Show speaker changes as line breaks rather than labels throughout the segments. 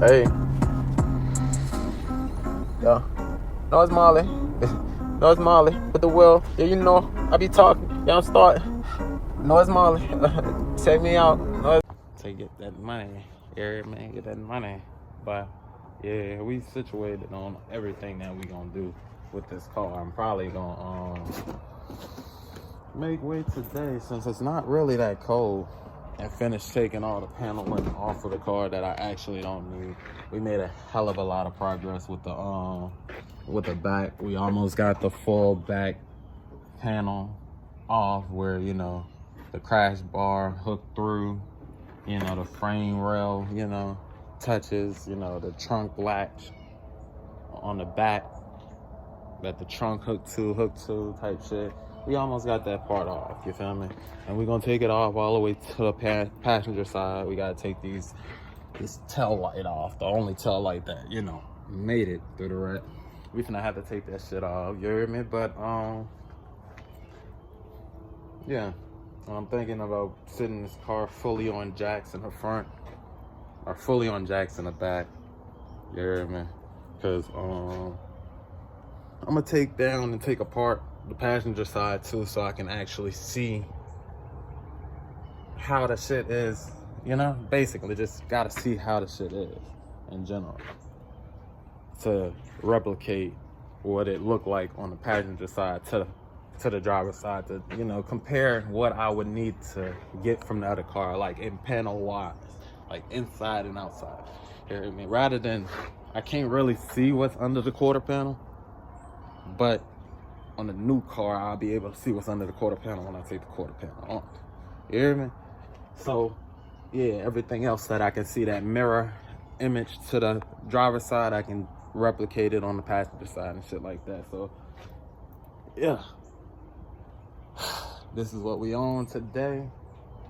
Hey, yeah. No, it's Molly. No, it's Molly with the wheel. Yeah, you know, I be talking. Yeah, I'm starting. No, it's Molly. Take me out. No, to get that money. Yeah, man, get that money. But yeah, we situated on everything that we gonna do with this car. I'm probably gonna make way today since it's not really that cold, and finish taking all the paneling off of the car that I actually don't need. We made a hell of a lot of progress with the back. We almost got the full back panel off, where you know the crash bar hooked through, you know, the frame rail, you know, touches, you know, the trunk latch on the back that the trunk hooked to type shit. We almost got that part off, you feel me? And we're gonna take it off all the way to the passenger side. We gotta take this tail light off, the only tail light that, you know, made it through the wreck. We finna have to take that shit off, you hear me? But yeah, I'm thinking about sitting this car fully on jacks in the front or fully on jacks in the back, you hear me? Cause I'm gonna take down and take apart the passenger side too, so I can actually see how the shit is, you know? Basically, just gotta see how the shit is in general to replicate what it looked like on the passenger side to the driver's side, to, you know, compare what I would need to get from the other car, like in panel wise, like inside and outside. You hear me? Rather than, I can't really see what's under the quarter panel, but on the new car, I'll be able to see what's under the quarter panel when I take the quarter panel on. You hear me? So, yeah, everything else that I can see, that mirror image to the driver's side, I can replicate it on the passenger side and shit like that. So, yeah. This is what we on today.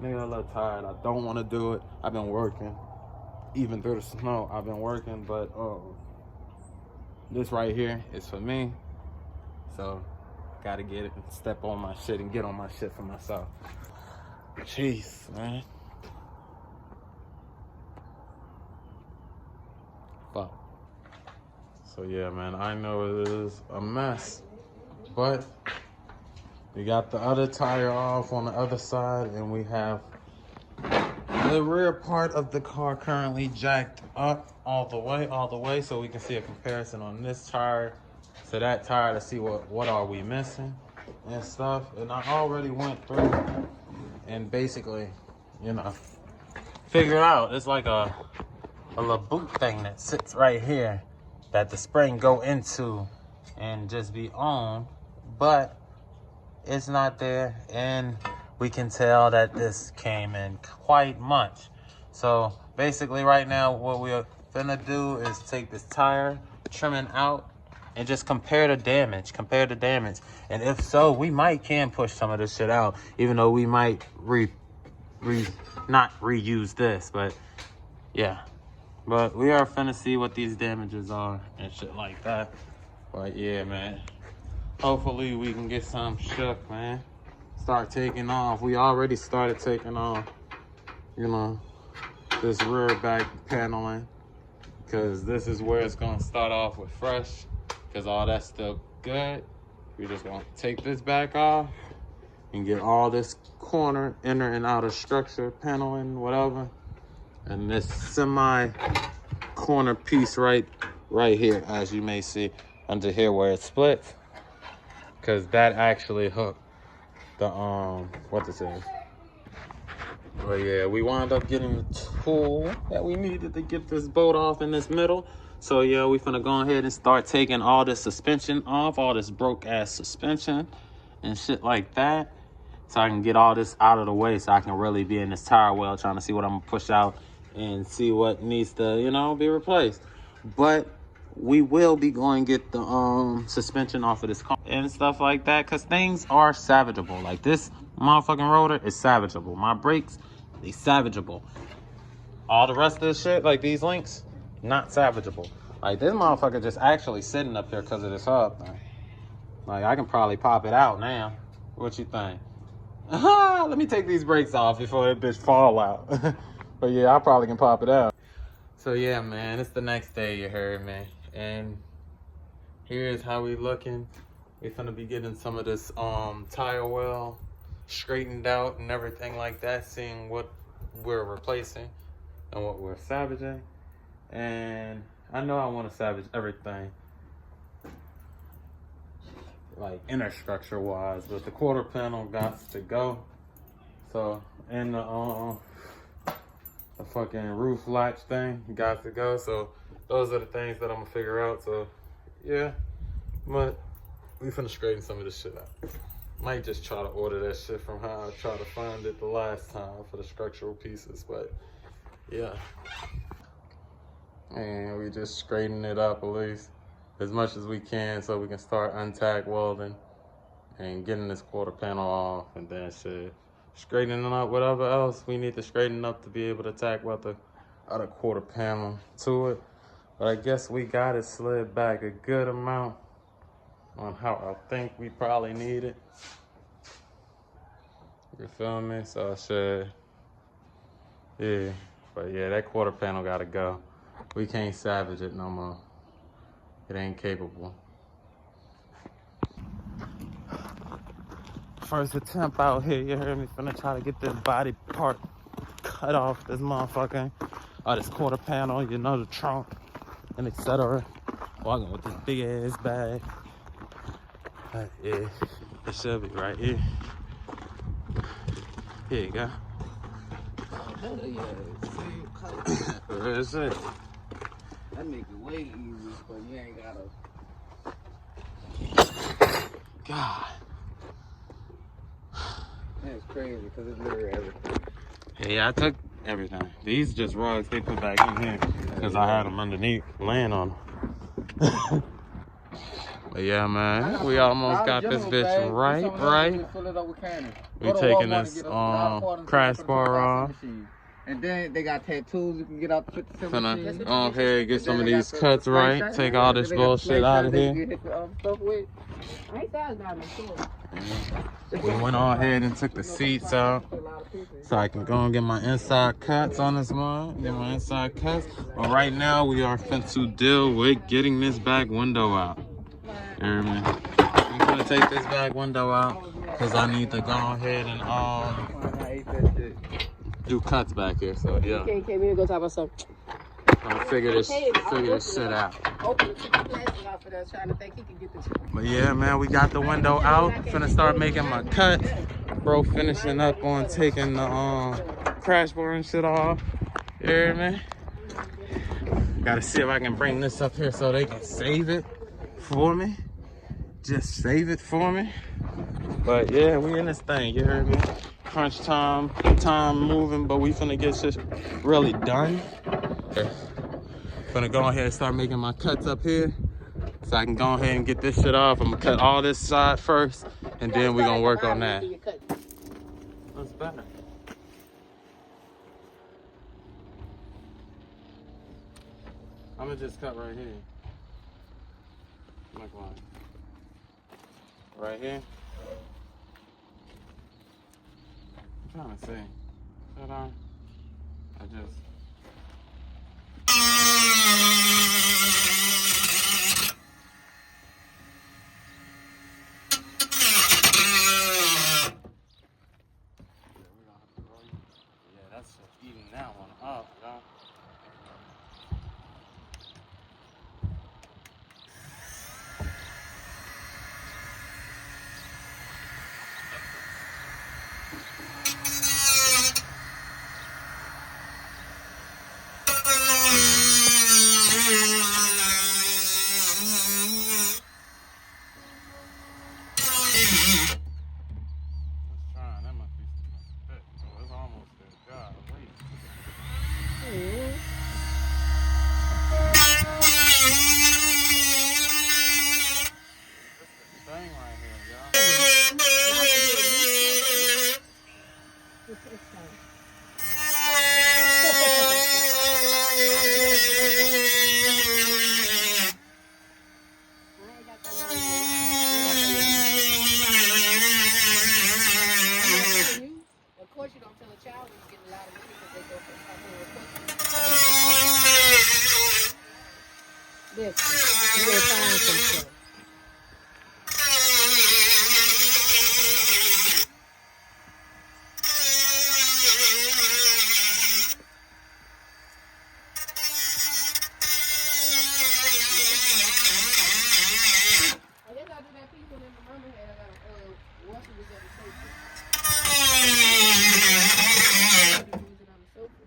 Nigga, a little tired. I don't want to do it. I've been working. Even through the snow, I've been working. But this right here is for me. So, gotta get it and step on my shit and get on my shit for myself. Jeez, man. Fuck. So yeah, man, I know it is a mess, but we got the other tire off on the other side, and we have the rear part of the car currently jacked up all the way, so we can see a comparison on this tire to that tire to see what are we missing and stuff. And I already went through and basically, you know, figured out it's like a little boot thing that sits right here that the spring go into and just be on, but it's not there, and we can tell that this came in quite much. So basically right now what we're finna do is take this tire trimming out and just compare the damage. And if so, we can push some of this shit out, even though we might not reuse this, but yeah. But we are finna see what these damages are and shit like that. But yeah, man, hopefully we can get some shook, man. Start taking off. We already started taking off, you know, this rear back paneling, because this is where it's gonna start off with fresh, because all that's still good. We're just gonna take this back off and get all this corner, inner and outer structure, paneling, whatever. And this semi corner piece right here, as you may see under here where it splits, because that actually hooked the what this is. But yeah, we wound up getting the tool that we needed to get this bolt off in this middle. So yeah, we finna go ahead and start taking all this suspension off, all this broke ass suspension and shit like that, so I can get all this out of the way, so I can really be in this tire well trying to see what I'm gonna push out and see what needs to, you know, be replaced. But we will be going to get the suspension off of this car and stuff like that, because things are salvageable. Like this motherfucking rotor is salvageable. My brakes, they salvageable. All the rest of this shit, like these links, not salvageable. Like this motherfucker just actually sitting up here because of this hub thing. Like I can probably pop it out now. What you think? Let me take these brakes off before that bitch fall out. But yeah, I probably can pop it out. So yeah, man, it's the next day, you heard me. And here's how we looking. We finna be getting some of this tire well straightened out and everything like that, seeing what we're replacing and what we're salvaging. And I know I want to salvage everything, like inner structure wise, but the quarter panel got to go. So, and the fucking roof latch thing got to go. So those are the things that I'm gonna figure out. So yeah, but we finna straighten some of this shit out. Might just try to order that shit from how I tried to find it the last time for the structural pieces, but yeah. And we just straighten it up at least as much as we can so we can start untack welding and getting this quarter panel off, and then shit, straightening up whatever else we need to straighten up to be able to tack weld the other quarter panel to it. But I guess we got it slid back a good amount on how I think we probably need it. You feel me? So shit, yeah. But yeah, that quarter panel gotta go. We can't salvage it no more. It ain't capable. First attempt out here, you heard me? Finna try to get this body part cut off this motherfucker. This quarter panel, you know, the trunk and etc. Walking with this big ass bag. But yeah, it should be right here. Here you go. Real shit.
That make it way easier, but you ain't gotta.
God.
That's crazy because it's literally everything.
Yeah, I took everything. These just rugs they put back in here because I had them underneath, laying on them. But yeah, man, we almost got this bitch right. We taking this crash bar off.
And then they got tattoos you can get out the 57
Finna go ahead get some of these cuts right. Take all this bullshit out of here. We went on ahead and took the seats out so I can go and get my inside cuts on this one. Get my inside cuts. But right now we are finna to deal with getting this back window out. You hear me? I'm gonna take this back window out because I need to go ahead and do cuts back here. So yeah.
Okay, we need to go talk about something.
I'm gonna figure this shit out. But yeah, man, we got the window out. Finna start making my cut. Bro, finishing up on taking the crash bar and shit off. You hear me? Gotta see if I can bring this up here so they can save it for me. Just save it for me. But yeah, we in this thing, you heard me? Crunch time moving, but we finna get shit really done. Finna go ahead and start making my cuts up here so I can go ahead and get this shit off. I'm gonna cut all this side first and then we're gonna work on that. That's better. I'm gonna just cut right here. Like one. Right here. I'm trying to see. Should I just... Yeah, that's just eating that one up, y'all. Let's try. That must be some thick. Oh, it's almost there. God, wait.
You gonna find some stuff. I guess I'll do that piece when my mama had. I got wash it on the sofa. Use it on the sofa.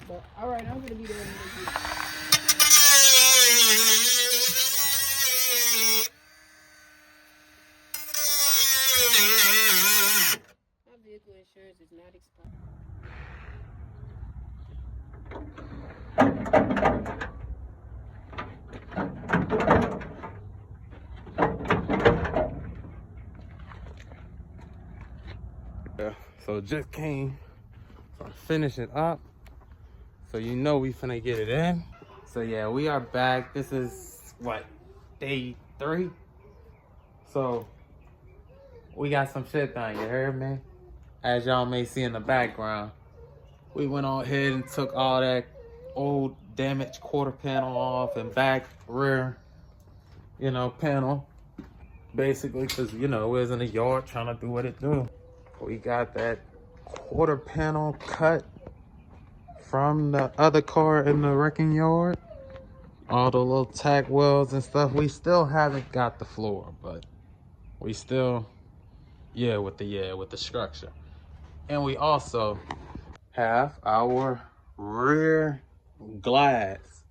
But all right, I'm gonna be there in a little bit. My vehicle insurance is not expired.
Yeah, so just came from finishing up. So you know we finna get it in. So yeah, we are back. This is what, day 3? So we got some shit done, you heard me? As y'all may see in the background, we went on ahead and took all that old damaged quarter panel off and back rear, you know, panel. Basically, cause you know, we was in the yard trying to do what it do. We got that quarter panel cut from the other car in the wrecking yard. All the little tack welds and stuff. We still haven't got the floor, but we still, with the structure. And we also have our rear glass.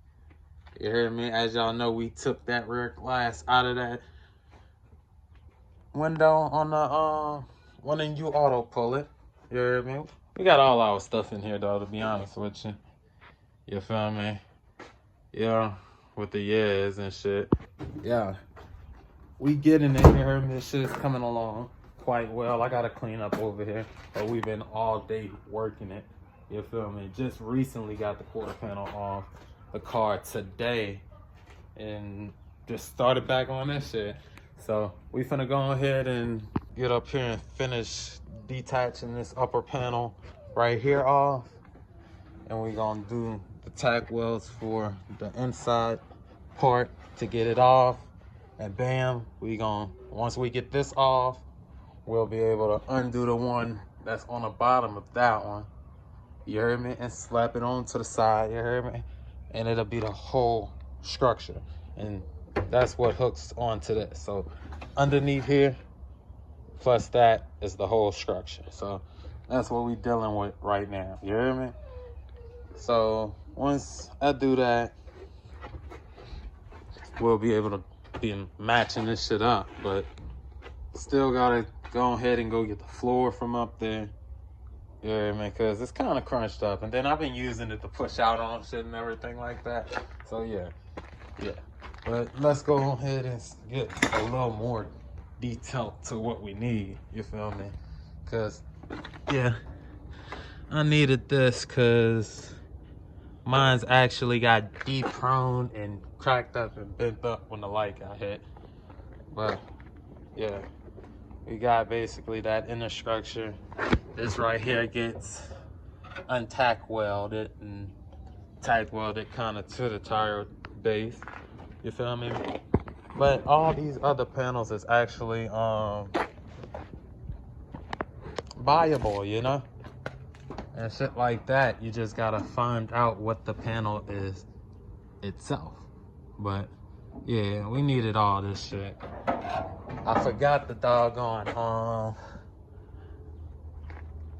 You heard me? As y'all know, we took that rear glass out of that window on the one in you auto pull it. You heard me? We got all our stuff in here though, to be honest with you. You feel me? Yeah, with the years and shit. Yeah. We getting it, you heard me? This shit is coming along quite well. I gotta clean up over here, but we've been all day working it. You feel me? Just recently got the quarter panel off the car today and just started back on this shit. So we finna go ahead and get up here and finish detaching this upper panel right here off. And we gonna do the tack welds for the inside part to get it off. And bam, once we get this off, we'll be able to undo the one that's on the bottom of that one. You heard me? And slap it onto the side, you heard me? And it'll be the whole structure. And that's what hooks onto this. So underneath here, plus that is the whole structure. So that's what we dealing with right now. You hear me? So once I do that, we'll be able to be matching this shit up. But still gotta go ahead and go get the floor from up there. You hear me? Because it's kind of crunched up. And then I've been using it to push out on shit and everything like that. So yeah. But let's go ahead and get a little more detail to what we need. You feel me? Because, yeah, I needed this because mine's actually got deep-prone and cracked up and bent up when the light got hit. But, yeah, we got basically that inner structure. This right here gets untack welded and tack welded kind of to the tire base. You feel me? But all these other panels is actually buyable, you know? And shit like that, you just gotta find out what the panel is itself. But yeah, we needed all this shit. I forgot the doggone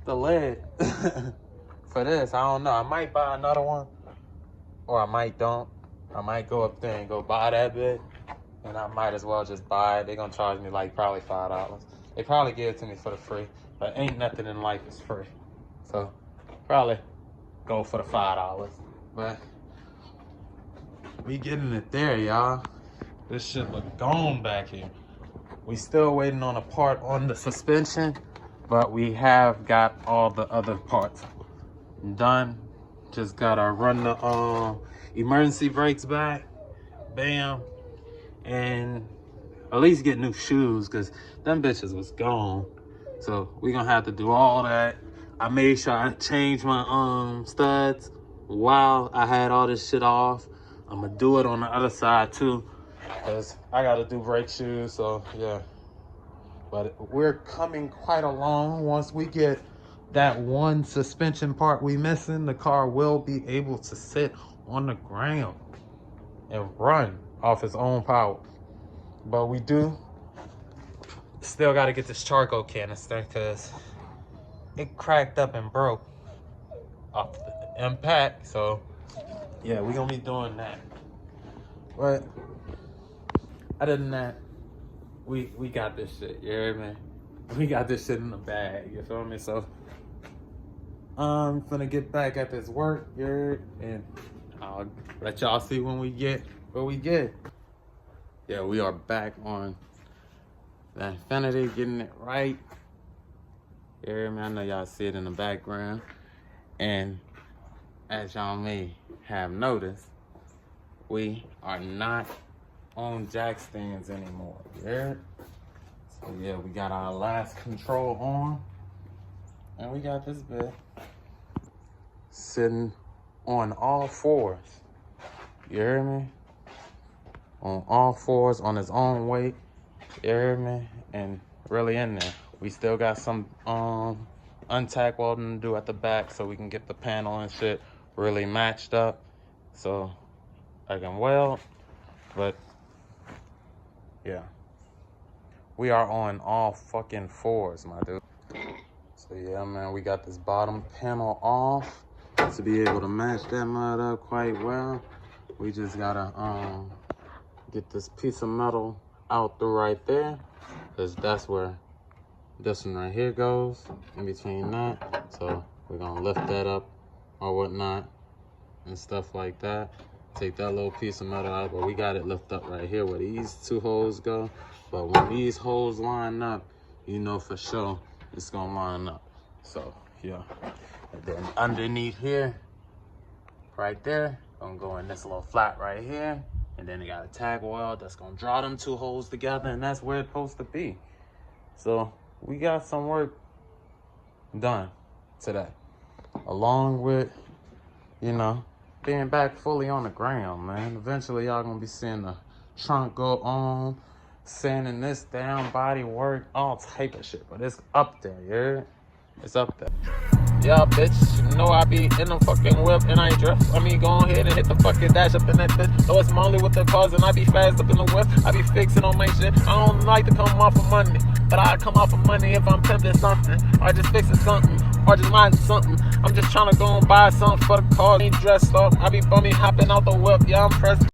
the lid for this. I don't know. I might buy another one, or I might don't. I might go up there and go buy that bit, and I might as well just buy it. They're gonna charge me like probably $5. They probably give it to me for the free, but ain't nothing in life is free. So probably go for the $5. But we getting it there, y'all. This shit look gone back here. We still waiting on a part on the suspension, but we have got all the other parts done. Just gotta run the emergency brakes back, bam, and at least get new shoes, because them bitches was gone. So we gonna have to do all that. I made sure I changed my studs while I had all this shit off. I'm gonna do it on the other side too, because I gotta do brake shoes, so yeah. But we're coming quite along. Once we get that one suspension part we missing, the car will be able to sit on the ground and run off its own power. But we do still got to get this charcoal canister because it cracked up and broke off the impact. So yeah, we're gonna be doing that. But other than that, we got this shit, you hear me? We got this shit in the bag, you feel me? So I'm finna get back at this work, and I'll let y'all see when we get where we get. Yeah, we are back on the Infinity, getting it right. You hear me? I know y'all see it in the background. And as y'all may have noticed, we are not on jack stands anymore. Yeah. So yeah, we got our last control on, and we got this bit sitting on all fours. You hear me? On all fours, on its own weight. You hear me? And really in there. We still got some untack welding to do at the back so we can get the panel and shit really matched up so I can weld. But yeah, we are on all fucking fours, my dude. So yeah, man, we got this bottom panel off to be able to match that mud up quite well. We just gotta get this piece of metal out through right there, because that's where this one right here goes, in between that. So we're gonna lift that up or whatnot and stuff like that. Take that little piece of metal out, but we got it lift up right here where these two holes go. But when these holes line up, you know for sure it's gonna line up. So yeah, and then underneath here, right there, gonna go in this little flat right here, and then you got a tag weld that's gonna draw them two holes together, and that's where it's supposed to be. So we got some work done today, along with, you know, being back fully on the ground, man. Eventually y'all gonna be seeing the trunk go on, sanding this down, body work, all type of shit. But it's up there, yeah? It's up there. Yeah, bitch, you know I be in the fucking whip and I ain't drift. I mean, go ahead and hit the fucking dash up in that bitch. So it's Molly with the cars and I be fast up in the whip. I be fixing on my shit. I don't like to come off of money, but I come off of money if I'm pimping something, or just fixing something, or just minding something. I'm just trying to go and buy something for the car. Ain't dressed up. I be bummy hopping out the whip. Yeah, I'm pressed.